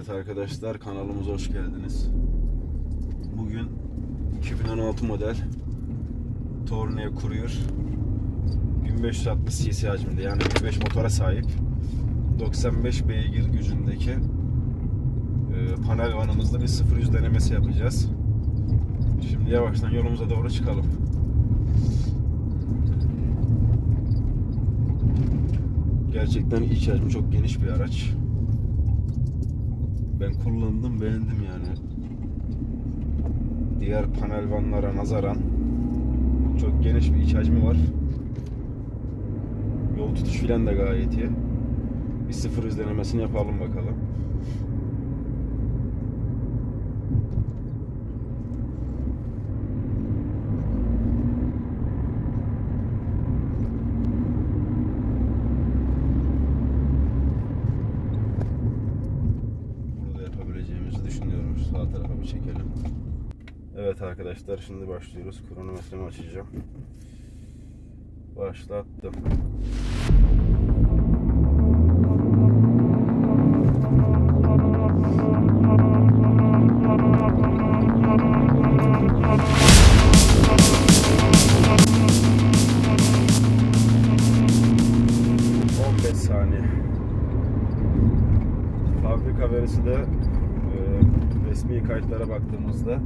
Evet arkadaşlar, kanalımıza hoş geldiniz. Bugün 2016 model Tourneo Courier 1560 cc hacminde, yani 1.5 motora sahip, 95 beygir gücündeki panel vanımızda bir 0-100 denemesi yapacağız. Şimdi yavaştan yolumuza doğru çıkalım. Gerçekten iç hacmi çok geniş bir araç. Ben kullandım, beğendim yani. Diğer panel vanlara nazaran çok geniş bir iç hacmi var. Yol tutuş filan da gayet iyi. Bir 0-100 denemesini yapalım bakalım. Düşünüyorum. Şu sağ tarafa bir çekelim. Evet arkadaşlar, şimdi başlıyoruz. Kronometremi açacağım. Başlattım. Saniye. Fabrika verisi de resmi kayıtlara baktığımızda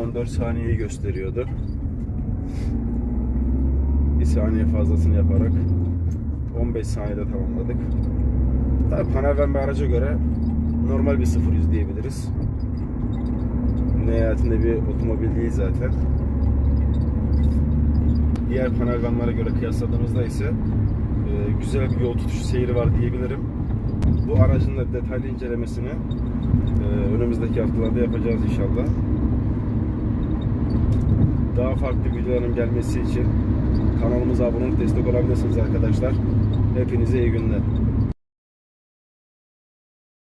14 saniyeyi gösteriyordu. Bir saniye fazlasını yaparak 15 saniyede tamamladık. Tabii panel van bir araca göre normal bir 0-100 diyebiliriz. Nihayetinde bir otomobil değil zaten. Diğer panel vanlara göre kıyasladığımızda ise güzel bir yol tutuşu seyri var diyebilirim. Bu aracın da detaylı incelemesini önümüzdeki haftalarda yapacağız inşallah. Daha farklı videoların gelmesi için kanalımıza abone olup destek olabilirsiniz arkadaşlar. Hepinize iyi günler.